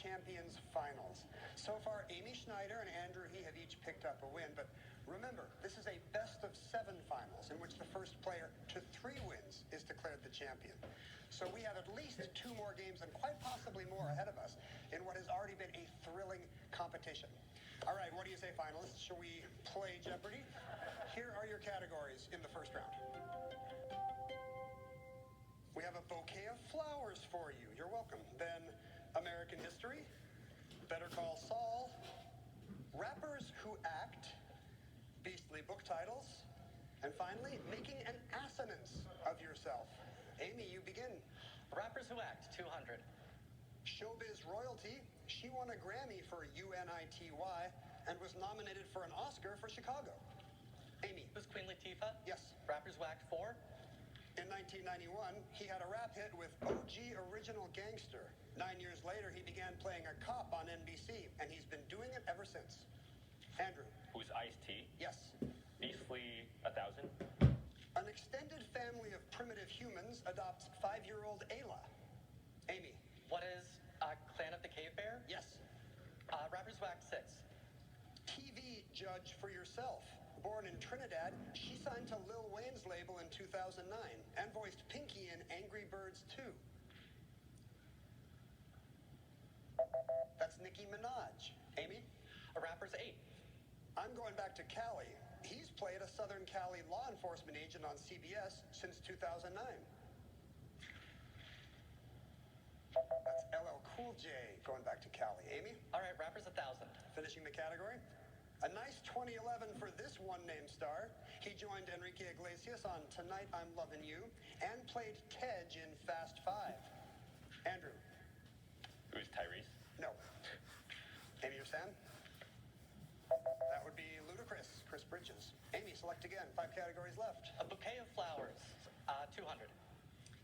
Champions Finals. So far, Amy Schneider and Andrew He have each picked up a win, but remember, this is a best-of-7 finals in which the first player to 3 wins is declared the champion. So we have at least 2 more games and quite possibly more ahead of us in what has already been a thrilling competition. All right, what do you say, finalists? Shall we play Jeopardy? Here are your categories in the first round. We have a bouquet of flowers for you. You're welcome. Then American history, Better Call Saul, rappers who act, beastly book titles, and finally, making an assonance of yourself. Amy, you begin. Rappers who act, 200. Showbiz royalty. She won a Grammy for UNITY and was nominated for an Oscar for Chicago. Amy. Who's Queen Latifah? Yes. Rappers who act, 4. In 1991, he had a rap hit with OG Original Gangster. 9 years later, he began playing a cop on NBC, and he's been doing it ever since. Andrew. Who's Ice-T? Yes. Beastly 1,000. An extended family of primitive humans adopts 5-year-old Ayla. Amy. What is Clan of the Cave Bear? Yes. Rappers who act, 6. TV judge for yourself. Born in Trinidad, she signed to Lil Wayne's label in 2009 and voiced Pinky in Angry Birds 2. That's Nicki Minaj. Amy? Rappers, 8. I'm going back to Cali. He's played a Southern Cali law enforcement agent on CBS since 2009. That's LL Cool J going back to Cali. Amy? All right, rappers, 1,000. Finishing the category. A nice 2011 for this one-name star. He joined Enrique Iglesias on Tonight I'm Lovin' You and played Tej in Fast 5. Andrew. Who's Tyrese? No. Amy or Sam? That would be Ludacris, Chris Bridges. Amy, select again. 5 categories left. A bouquet of flowers, 200.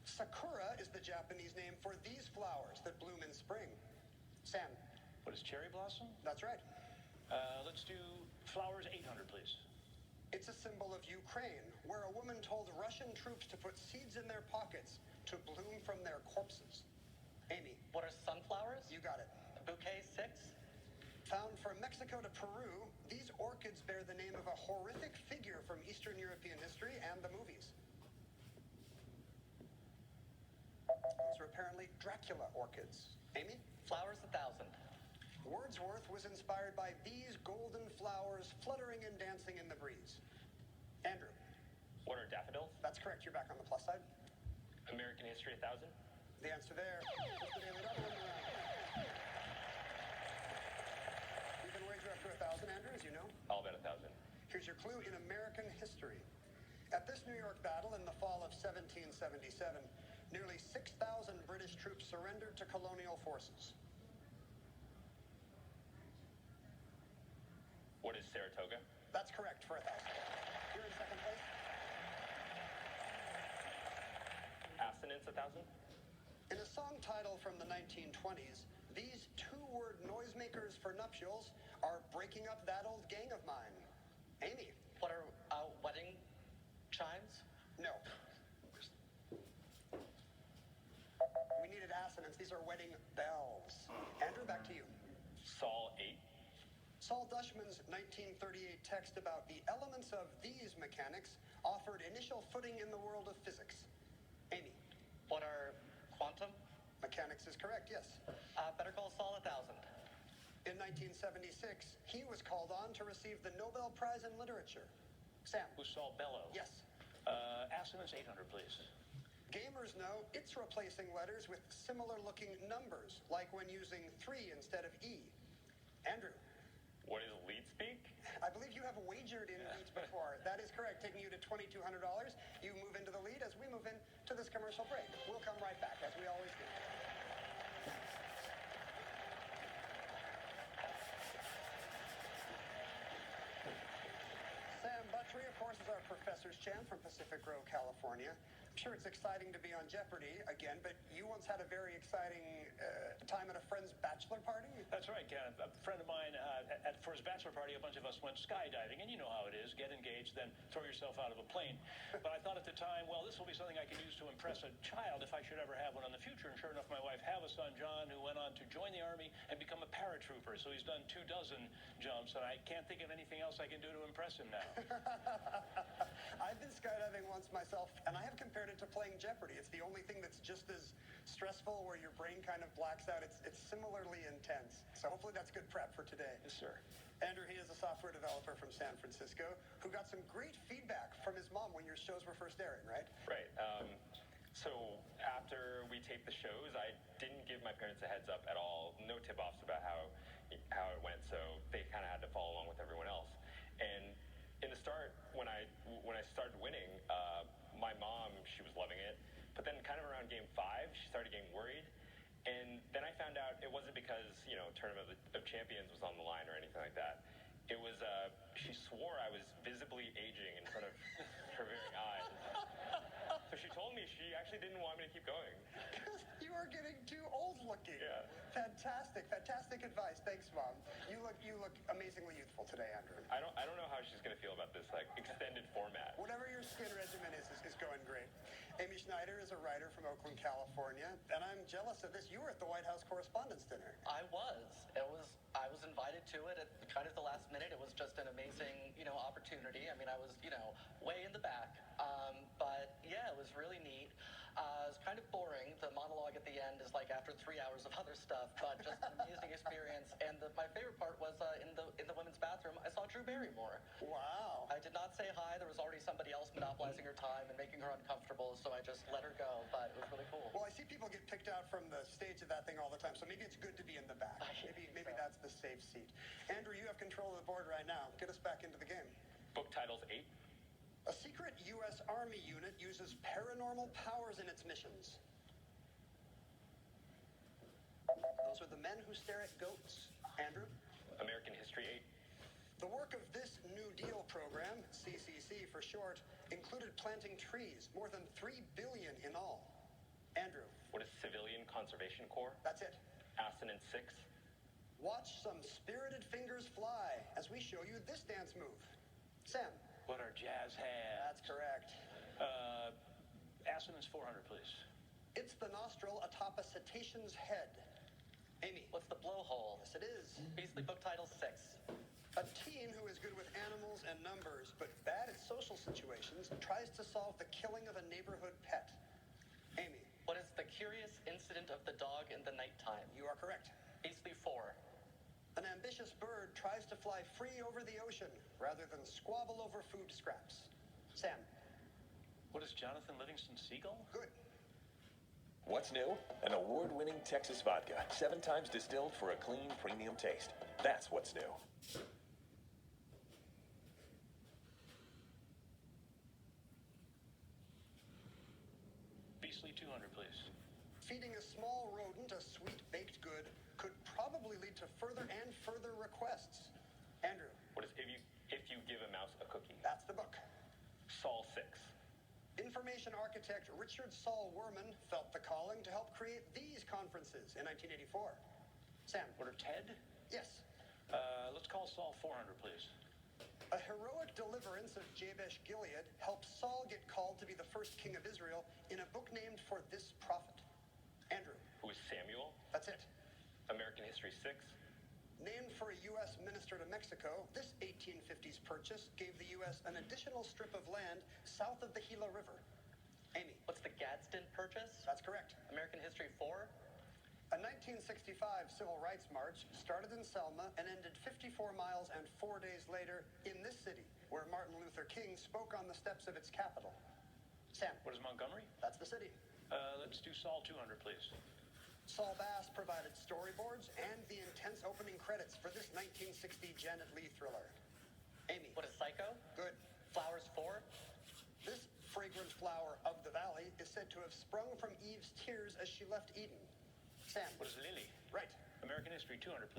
Sakura is the Japanese name for these flowers that bloom in spring. Sam. What is cherry blossom? That's right. Let's do flowers, 800, please. It's a symbol of Ukraine, where a woman told Russian troops to put seeds in their pockets to bloom from their corpses. Amy. What are sunflowers? You got it. A bouquet, 6. Found from Mexico to Peru, these orchids bear the name of a horrific figure from Eastern European history and the movies. Those are apparently Dracula orchids. Amy? Flowers, 1,000. Wordsworth was inspired by these golden flowers fluttering and dancing in the breeze. Andrew. What are daffodils? That's correct. You're back on the plus side. American history, 1,000. The answer there is the Daily Double in the round. You can wager up to 1,000, Andrew, as you know. I'll bet 1,000. Here's your clue in American history. At this New York battle in the fall of 1777, nearly 6,000 British troops surrendered to colonial forces. What is Saratoga? That's correct for 1,000. You're in second place. Assonance, 1,000. In a song title from the 1920s, these 2-word noisemakers for nuptials are breaking up that old gang of mine. Amy. What are wedding chimes? No. We needed assonance. These are wedding bells. Andrew, back to you. Saul, 8. Saul Dushman's 1938 text about the elements of these mechanics offered initial footing in the world of physics. Amy. What are quantum? Mechanics is correct, yes. Better Call Saul, 1,000. In 1976, he was called on to receive the Nobel Prize in Literature. Sam. Who's Saul Bellow? Yes. Assonance, 800, please. Gamers know it's replacing letters with similar-looking numbers, like when using 3 instead of E. Andrew. What is lead speak? I believe you have wagered in leads before. That is correct, taking you to $2,200. You move into the lead as we move into this commercial break. We'll come right back, as we always do. Sam Buttrey, of course, is our Professor's Champ from Pacific Grove, California. I'm sure it's exciting to be on Jeopardy again, but you once had a very exciting time at a friend's bachelor party? That's right, Ken. A friend of mine, for his bachelor party, a bunch of us went skydiving, and you know how it is. Get engaged, then throw yourself out of a plane. But I thought at the time, well, this will be something I can use to impress a child if I should ever have one in the future. And sure enough, my wife have a son, John, who went on to join the Army and become a paratrooper. So he's done 24 jumps, and I can't think of anything else I can do to impress him now. I've been skydiving once myself, and I have compared it to playing Jeopardy. It's the only thing that's just as stressful, where your brain kind of blacks out. It's similarly intense. So hopefully that's good prep for today. Yes, sir. Andrew, he is a software developer from San Francisco who got some great feedback from his mom when your shows were first airing, right? Right. So after we taped the shows, I didn't give my parents a heads up at all. No tip-offs about how it went, so they kind of had to follow along with everyone else. And in the start, when I started winning, my mom, she was loving it. But then kind of around game 5, she started getting worried. And then I found out it wasn't because, Tournament of Champions was on the line or anything like that. It was, she swore I was visibly aging in front of her very eyes. So she told me she actually didn't want me to keep going. Because you are getting too old looking. Yeah. Fantastic advice. Thanks, Mom. You look amazingly youthful today, Andrew. I don't know how she's gonna feel about this extended format. Whatever your skin regimen is going great. Amy Schneider is a writer from Oakland, California, and I'm jealous of this. You were at the White House Correspondents' Dinner. I was invited to it at kind of the last minute. It was just an amazing, opportunity. I mean, I was, way in the back. But yeah, it was really neat. It was kind of boring. The monologue at the end is like after 3 hours of other stuff, but just an amazing experience. And my favorite part was in the women's bathroom, I saw Drew Barrymore. Wow. I did not say hi. There was already somebody else monopolizing her time and making her uncomfortable, so I just let her go. But it was really cool. Well, I see people get picked out from the stage of that thing all the time, so maybe it's good to be in the back. Maybe that's the safe seat. Andrew, you have control of the board right now. Get us back into the game. Book titles 8. A secret U.S. Army unit uses paranormal powers in its missions. Those are the men who stare at goats. Andrew? American History 8. The work of this New Deal program, CCC for short, included planting trees, more than 3 billion in all. Andrew? What is Civilian Conservation Corps? That's it. Assonance 6. Watch some spirited fingers fly as we show you this dance move. Sam? What are jazz hands? That's correct. Assonance 400, please. It's the nostril atop a cetacean's head. Amy? What's the blowhole? Yes, it is. Beasley Book Title 6. A teen who is good with animals and numbers, but bad at social situations, tries to solve the killing of a neighborhood pet. Amy? What is the curious incident of the dog in the nighttime? You are correct. Beasley 4. An ambitious bird tries to fly free over the ocean rather than squabble over food scraps. Sam? What is Jonathan Livingston Seagull? Good. What's new? An award-winning Texas vodka, 7 times distilled for a clean, premium taste. That's what's new. Beasley 200, please. Feeding a small rodent a sweet baked good could probably lead to further and further requests. Andrew? What is if you give a mouse a cookie? That's the book. Saul 6. Information architect Richard Saul Werman felt the calling to help create these conferences in 1984. Sam? What are TED? Yes. Let's call Saul 400, please. A heroic deliverance of Jabesh Gilead helped Saul get called to be the first king of Israel in a book named for this prophet. Andrew? Who is Samuel? That's it. American History 6. Named for a U.S. minister to Mexico, this 1850s purchase gave the U.S. an additional strip of land south of the Gila River. Amy? What's the Gadsden Purchase? That's correct. American History 4. A 1965 civil rights march started in Selma and ended 54 miles and 4 days later in this city, where Martin Luther King spoke on the steps of its capital. Sam? What is Montgomery? That's the city. Let's do Saul 200, please. Saul Bass provided storyboards and the intense opening credits for this 1960 Janet Leigh thriller. Amy? What is Psycho? Good. Flowers 4. This fragrant flower of the valley is said to have sprung from Eve's tears as she left Eden. Sam? What is Lily? Right. American History 200, please.